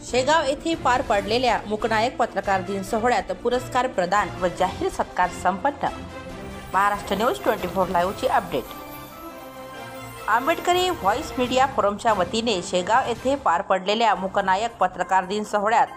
शेगाव येथे पार पडलेल्या मूकनायक पत्रकार दिन सोहळ्यात पुरस्कार प्रदान व जाहीर सत्कार संपन्न। महाराष्ट्र न्यूज 24 लाईव्हची अपडेट। आंबेडकरी व्हॉइस मीडिया फोरमच्या वतीने शेगाव येथे पार पडलेल्या मूकनायक पत्रकार दिन सोहळ्यात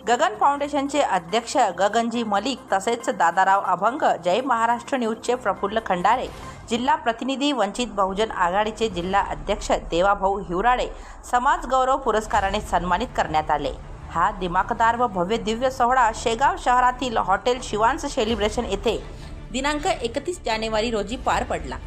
गगन फाउंडेशनचे अध्यक्ष गगनजी मलिक तसेच दादाराव अभंग, जय महाराष्ट्र न्यूजचे प्रफुल्ल खंडारे, जिल्हा प्रतिनिधी वंचित बहुजन आघाडीचे जिल्हा अध्यक्ष देवाभाऊ हिवराळे समाज गौरव पुरस्काराने सन्मानित करण्यात आले। हा दिमाखदार व भव्य दिव्य सोहळा शेगाव शहरातील हॉटेल शिवांश सेलिब्रेशन येथे दिनांक 31 जानेवारी रोजी पार पडला।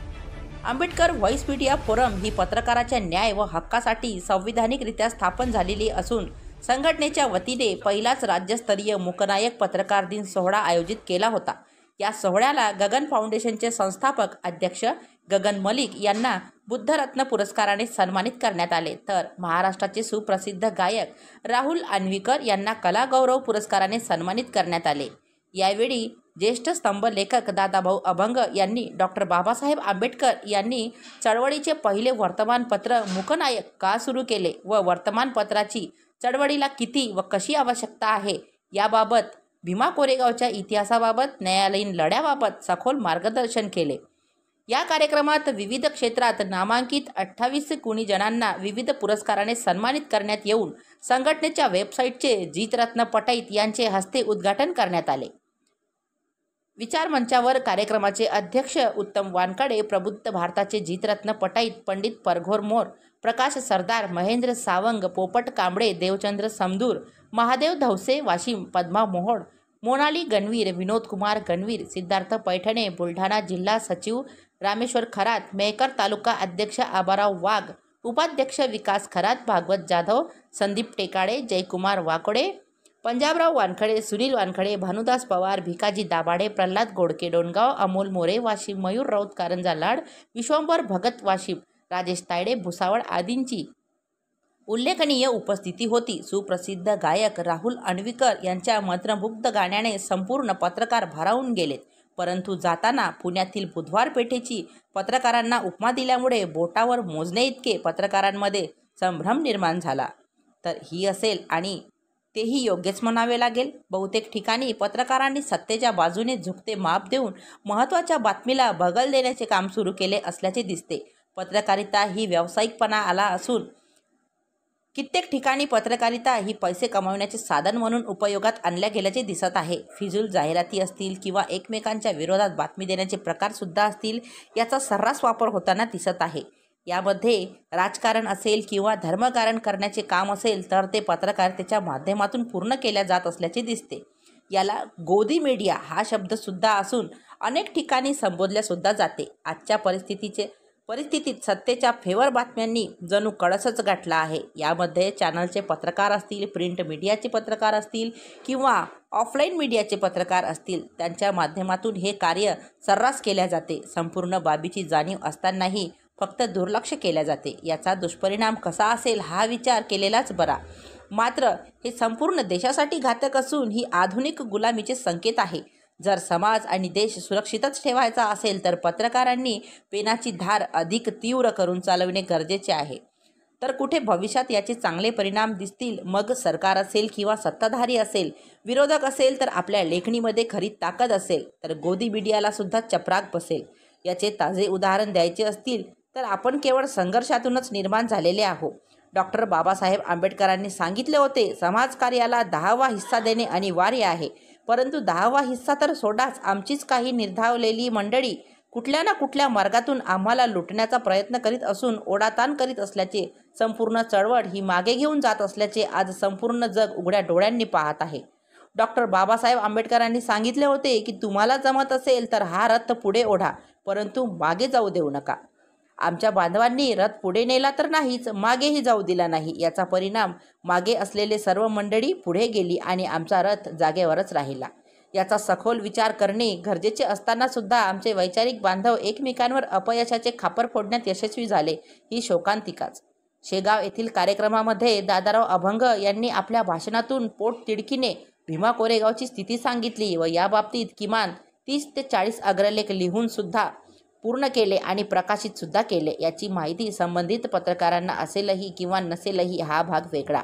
आंबेडकर व्हॉइस मीडिया फोरम ही पत्रकाराच्या न्याय व हक्कासाठी संविधानिकरित्या स्थापन झालेली असून संघटनेच्या वतीने पहिलाच राज्यस्तरीय मूकनायक पत्रकार दिन सोहळा आयोजित केला होता। या सोहळ्याला गगन फाउंडेशनचे संस्थापक अध्यक्ष गगन मलिक यांना बुद्धरत्न पुरस्काराने सन्मानित करण्यात आले, तर महाराष्ट्राचे सुप्रसिद्ध गायक राहुल अन्विकर यांना कला गौरव पुरस्काराने सन्मानित करण्यात आले। यावेळी ज्येष्ठ स्तंभ लेखक दादाभाऊ अभंग यांनी डॉक्टर बाबासाहेब आंबेडकर यांनी चळवळीचे पहिले वर्तमानपत्र मूकनायक का सुरू केले व वर्तमानपत्राची चळवळीला किती व कशी आवश्यकता आहे याबाबत, भीमा कोरेगावच्या इतिहासाबाबत, न्यायालयीन लढ्याबाबत सखोल मार्गदर्शन केले। या कार्यक्रमात विविध क्षेत्रात नामांकित 28 गुणीजनांना विविध पुरस्काराने सन्मानित करण्यात येऊन संघटनेच्या वेबसाईटचे जितरत्न पटाईत यांचे हस्ते उद्घाटन करण्यात आले। विचार मंचावर कार्यक्रमाचे अध्यक्ष उत्तम वानकडे, प्रबुद्ध भारताचे जितरत्न पटाईत पंडित परघोर मोर, प्रकाश सरदार, महेंद्र सावंग, पोपट कांबळे, देवचंद्र समदूर, महादेव धवसे वाशिम, पद्मा मोहोड, मोनाली गणवीर, विनोद कुमार गणवीर, सिद्धार्थ पैठणे बुलढाणा जिल्हा सचिव, रामेश्वर खरात, मेहकर तालुका अध्यक्ष आबाराव वाघ, उपाध्यक्ष विकास खरात, भागवत जाधव, संदीप टेकाडे, जयकुमार वाकोडे, पंजाबराव वानखडे, सुनील वानखडे, भानुदास पवार, भिकाजी दाभाडे, प्रल्हाद गोडके डोणगाव, अमोल मोरे वाशिम, मयूर राऊत कारंजा लाड, विश्वंभर भगत वाशिम, राजेश तायडे भुसावळ आदींची उल्लेखनीय उपस्थिती होती। सुप्रसिद्ध गायक राहुल अन्विकर यांच्या मंत्रमुग्ध गाण्याने संपूर्ण पत्रकार भारावून गेलेत, परंतु जाताना पुण्यातील बुधवार पेठेची पत्रकारांना उपमा दिल्यामुळे बोटावर मोजणे इतके पत्रकारांमध्ये संभ्रम निर्माण झाला। तर ही असेल आणि तेही योग्यच म्हणावे लागेल। बहुतेक ठिकाणी पत्रकारांनी सत्तेच्या बाजूने झुकते माप देऊन महत्त्वाच्या बातमीला बगल देण्याचे काम सुरू केले असल्याचे दिसते। पत्रकारिता ही व्यावसायिकपणा आला असून कित्येक ठिकाणी पत्रकारिता ही पैसे कमावण्याचे साधन म्हणून उपयोगात आणल्या गेल्याचे दिसत आहे। फिजूल जाहिराती असतील किंवा एकमेकांच्या विरोधात बातमी देण्याचे प्रकार सुद्धा असतील, याचा सर्रास वापर होताना दिसत आहे। यामध्ये राजकारण असेल किंवा धर्मकारण करण्याचे काम असेल तर ते पत्रकारितेच्या माध्यमातून पूर्ण केल्या जात असल्याचे दिसते। याला गोदी मीडिया हा शब्द सुद्धा असून अनेक ठिकाणी संबोधल्या सुद्धा जाते। आजच्या परिस्थितीत सत्तेच्या फेवर बातम्यांनी जणू कळसच गाठला आहे। यामध्ये चॅनलचे पत्रकार असतील, प्रिंट मीडियाचे पत्रकार असतील किंवा ऑफलाईन मीडियाचे पत्रकार असतील, त्यांच्या माध्यमातून हे कार्य सर्रास केल्या जाते। संपूर्ण बाबीची जाणीव असतानाही फक्त दुर्लक्ष केल्या जाते। याचा दुष्परिणाम कसा असेल हा विचार केलेलाच बरा। मात्र हे संपूर्ण देशासाठी घातक असून ही आधुनिक गुलामीचे संकेत आहे। जर समाज आणि देश सुरक्षितच ठेवायचा असेल तर पत्रकारांनी पेनाची धार अधिक तीव्र करून चालविणे गरजेचे आहे, तर कुठे भविष्यात याचे चांगले परिणाम दिसतील। मग सरकार असेल किंवा सत्ताधारी असेल, विरोधक असेल तर आपल्या लेखणीमध्ये खरी ताकद असेल तर गोदी मीडियाला सुद्धा चपराक बसेल। याचे ताजे उदाहरण द्यायचे असतील तर आपण केवळ संघर्षातूनच निर्माण झालेले आहोत। डॉक्टर बाबासाहेब आंबेडकरांनी सांगितले होते, समाजकार्याला 10वा हिस्सा देणे अनिवार्य आहे, परंतु 10वा हिस्सा तर सोडाच, आमचीच काही निर्धावलेली मंडळी कुठल्या ना कुठल्या मार्गातून आम्हाला लुटण्याचा प्रयत्न करीत असून ओढाताण करीत असल्याचे, संपूर्ण चळवळ ही मागे घेऊन जात असल्याचे आज संपूर्ण जग उघड्या डोळ्यांनी पाहत आहे। डॉक्टर बाबासाहेब आंबेडकरांनी सांगितले होते की तुम्हाला जमत असेल तर हा रथ पुढे ओढा, परंतु मागे जाऊ देऊ नका। आमच्या बांधवांनी रथ पुढे नेला तर नाहीच, मागेही जाऊ दिला नाही। याचा परिणाम मागे असलेले सर्व मंडळी पुढे गेली आणि आमचा रथ जागेवरच राहिला। याचा सखोल विचार करणे गरजेचे असताना सुद्धा आमचे वैचारिक बांधव एकमेकांवर अपयशाचे खापर फोडण्यात यशस्वी झाले, ही शोकांतिकाच। शेगाव येथील कार्यक्रमामध्ये दादाराव अभंग यांनी आपल्या भाषणातून पोटतिडकीने भीमा कोरेगावची स्थिती सांगितली व याबाबतीत किमान 30 ते 40 अग्रलेख लिहून सुद्धा पूर्ण केले आणि प्रकाशित सुद्धा केले याची माहिती संबंधित पत्रकारांना असेलही किंवा नसेलही हा भाग वेगळा.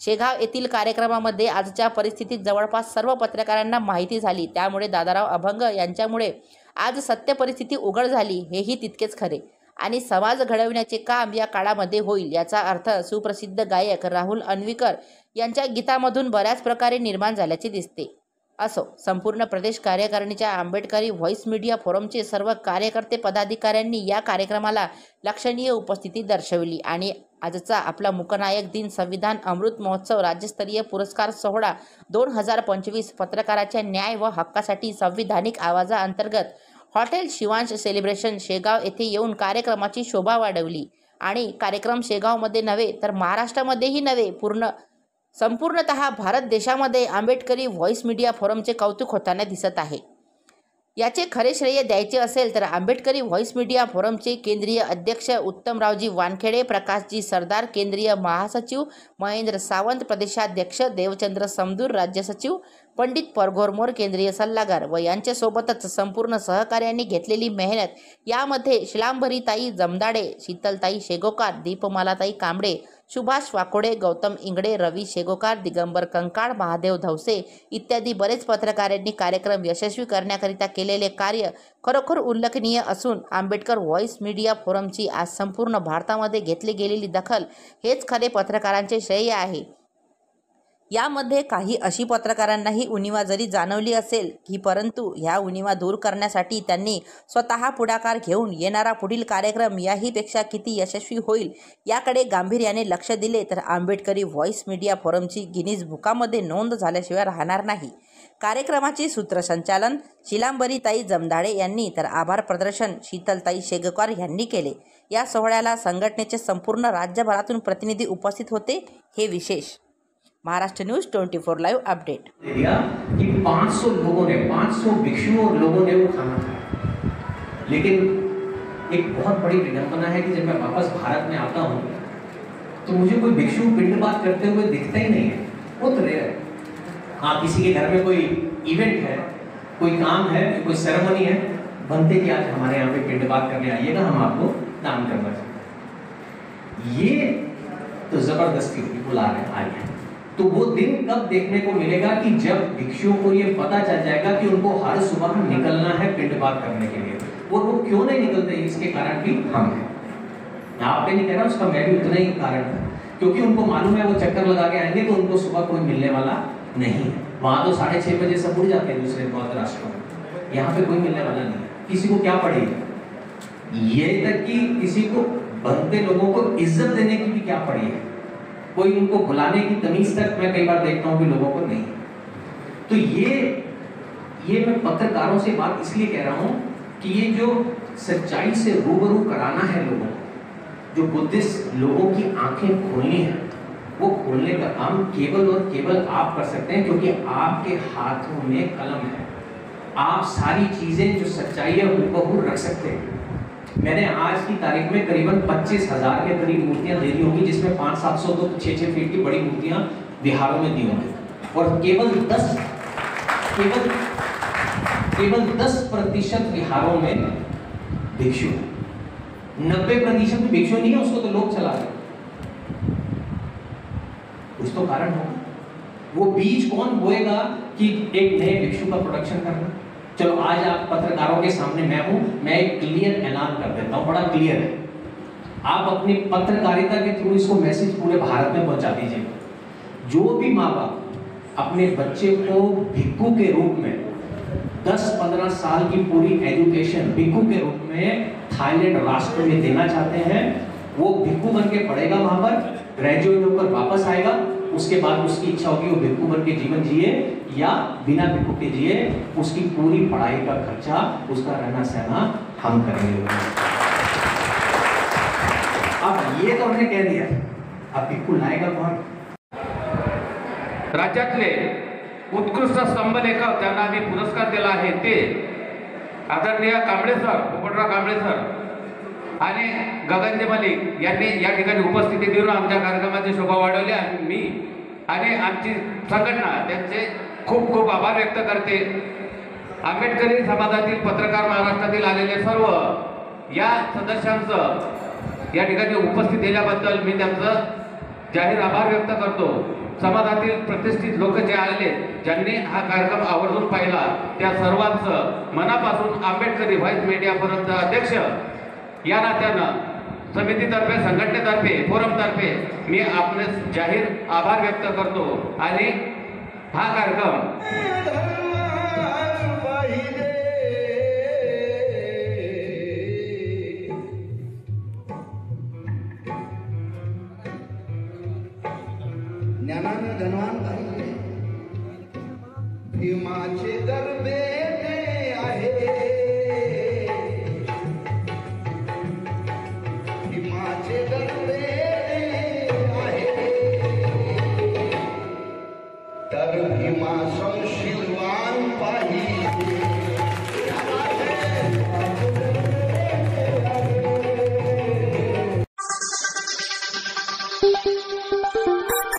शेगाव येथील कार्यक्रमामध्ये आजच्या परिस्थितीत जवळपास सर्व पत्रकारांना माहिती झाली. त्यामुळे दादाराव अभंग यांच्यामुळे आज सत्य परिस्थिती उघड झाली हेही तितकेच खरे. आणि समाज घडविण्याचे काम या काळामध्ये होईल याचा अर्थ सुप्रसिद्ध गायक राहुल अन्विकर यांच्या गीतामधून बऱ्याच प्रकारे निर्माण झाल्याचे दिसते. असो, संपूर्ण प्रदेश कार्यकारिणीच्या आंबेडकरी व्हॉइस मीडिया फोरमचे सर्व कार्यकर्ते पदाधिकाऱ्यांनी या कार्यक्रमाला लक्षणीय उपस्थिती दर्शवली आणि आजचा आपला मूकनायक दिन संविधान अमृत महोत्सव राज्यस्तरीय पुरस्कार सोहळा 2025 पत्रकाराच्या न्याय व हक्कासाठी संविधानिक आवाजाअंतर्गत हॉटेल शिवांश सेलिब्रेशन शेगाव येथे येऊन कार्यक्रमाची शोभा वाढवली. आणि कार्यक्रम शेगावमध्ये नव्हे तर महाराष्ट्रामध्येही नव्हे संपूर्णतः भारत देशामध्ये आंबेडकरी व्हॉइस मीडिया फोरमचे कौतुक होताना दिसत आहे. याचे खरे श्रेय द्यायचे असेल तर आंबेडकरी व्हॉइस मीडिया फोरमचे केंद्रीय अध्यक्ष उत्तमरावजी वानखेडे, प्रकाशजी सरदार केंद्रीय महासचिव, महेंद्र सावंत प्रदेशाध्यक्ष, देवचंद्र समदूर राज्य सचिव, पंडित परघोरमोर केंद्रीय सल्लागार व यांच्यासोबतच संपूर्ण सहकार्यांनी घेतलेली मेहनत. यामध्ये शिलांबरीताई जमदाडे, शीतलताई शेगोकार, दीपमालाताई कांबळे, सुभाष वाकोडे, गौतम इंगडे, रवी शेगोकार, दिगंबर कंकाळ, महादेव धवसे इत्यादी बरेच पत्रकारांनी कार्यक्रम यशस्वी करण्याकरिता केलेले कार्य खरोखर उल्लेखनीय असून आंबेडकर व्हॉइस मीडिया फोरमची आज संपूर्ण भारतामध्ये घेतली गेलेली दखल हेच खरे पत्रकारांचे श्रेय आहे. यामध्ये काही अशी पत्रकारांनाही उणिवा जरी जाणवली असेल की परंतु ह्या उणिवा दूर करण्यासाठी त्यांनी स्वतः पुढाकार घेऊन येणारा पुढील कार्यक्रम याहीपेक्षा किती यशस्वी होईल याकडे गांभीर्याने लक्ष दिले तर आंबेडकरी व्हॉइस मीडिया फोरमची गिनीज बुकामध्ये नोंद झाल्याशिवाय राहणार नाही. कार्यक्रमाचे सूत्रसंचालन शिलांबरीताई जमदाडे यांनी तर आभार प्रदर्शन शीतलताई शेगोकार यांनी केले. या सोहळ्याला संघटनेचे संपूर्ण राज्यभरातून प्रतिनिधी उपस्थित होते. हे विशेष. Maharashtra news 24 live update. दिया कि 500 लोगों ने 500 भिक्षुओं और लोगों ने वो खाना खाया. लेकिन एक बहुत बड़ी विडंबना है कि जब मैं वापस भारत में आता हूँ तो मुझे कोई भिक्षु पिंडपात करते हुए दिखता ही नहीं है. बहुत रेयर है. हाँ, किसी के घर में कोई इवेंट है, कोई काम है, कोई सेरेमनी है, बनते कि आज हमारे यहाँ पे पिंडपात करने आइएगा, हम आपको दान करना चाहते. ये तो जबरदस्ती बुला रहे हैं आइए. तो वो दिन कब देखने को मिलेगा कि जब भिक्षुओं को ये पता चल जाएगा कि उनको हर सुबह निकलना है पिंडपात करने के लिए. और वो क्यों नहीं निकलते इसके कारण भी हम हैं. आप नहीं कह रहा, उसका मैं भी उतना ही कारण है. क्योंकि उनको मालूम है वो चक्कर लगा के आएंगे तो उनको सुबह कोई मिलने वाला नहीं है. वहाँ तो 6:30 बजे सब उड़ जाते हैं दूसरे बहुत राष्ट्रों में. यहाँ पे कोई मिलने वाला नहीं है. किसी को क्या पड़ेगी, ये तक कि किसी को बनते लोगों को इज्जत देने की भी क्या पड़ी है. कोई उनको बुलाने की तमीज तक मैं कई बार देखता हूँ कि लोगों को नहीं. तो ये मैं पत्रकारों से बात इसलिए कह रहा हूँ कि ये जो सच्चाई से रूबरू कराना है लोगों को, जो बुद्धिस्ट लोगों की आंखें खोलनी है, वो खोलने का काम केवल और केवल आप कर सकते हैं. क्योंकि आपके हाथों में कलम है. आप सारी चीजें जो सच्चाई है हुबहू रख सकते हैं. मैंने आज की तारीख में करीबन 25,000 के करीब मूर्तियां दे दी होंगी, जिसमें 500-700 तो 6-6 फीट की बड़ी मूर्तियां बिहारों में दी होंगी. और केवल 10% बिहारों में भिक्षु. 90% भिक्षु नहीं है, उसको तो लोग चला रहे. कुछ तो कारण होगा. वो बीज कौन बोएगा कि एक नए भिक्षु का प्रोडक्शन करना. चलो आज आप पत्रकारों के सामने मैं हूं, मैं एक क्लियर ऐलान कर देता हूं, बड़ा क्लियर है. आप अपनी पत्रकारिता के थ्रू इसको मैसेज पूरे भारत में पहुंचा दीजिए. जो भी माँ बाप अपने बच्चे को भिक्षु के रूप में 10-15 साल की पूरी एजुकेशन भिक्षु के रूप में थाईलैंड राष्ट्र में देना चाहते हैं, वो भिक्षु बन के पढ़ेगा, वहां पर ग्रेजुएट होकर वापस आएगा. उसके बाद उसकी इच्छा होगी वो भिक्षु बन के जीवन जिए या बिना भिक्षु के जिए, उसकी पूरी पढ़ाई का खर्चा, उसका रहना सहना हम करेंगे. अब ये तो हमने कह दिया, अब भिक्षु लाएगा कौन. राज्यातले उत्कृष्ट स्तंभलेखक ज्यांना आम्ही पुरस्कार दिला आहे ते आदरणीय कांबळे सर, पोपटराव कांबळे सर आणि गगनजी मलिक यांनी या ठिकाणी उपस्थिती देऊन आमच्या कार्यक्रमाची शोभा वाढवली. आणि मी आणि आमची संघटना त्यांचे खूप खूप आभार व्यक्त करते. आंबेडकरी समाजातील पत्रकार महाराष्ट्रातील आलेले सर्व या सदस्यांचं या ठिकाणी उपस्थित दिल्याबद्दल मी त्यांचं जाहीर आभार व्यक्त करतो. समाजातील प्रतिष्ठित लोक जे आलेले, ज्यांनी हा कार्यक्रम आवर्जून पाहिला, त्या सर्वांचं मनापासून आंबेडकरी व्हॉइस मीडियापर्यंत अध्यक्ष या नात्यानं समितीतर्फे, संघटनेतर्फे, फोरमतर्फे मी आपले जाहीर आभार व्यक्त करतो. आणि हा कार्यक्रम ज्ञानानं धनवान पाहिजे, भीमाचे गरबे आहे, भीमाचे गरबे आहे, तर भीमा संशीलवान पाहिजे.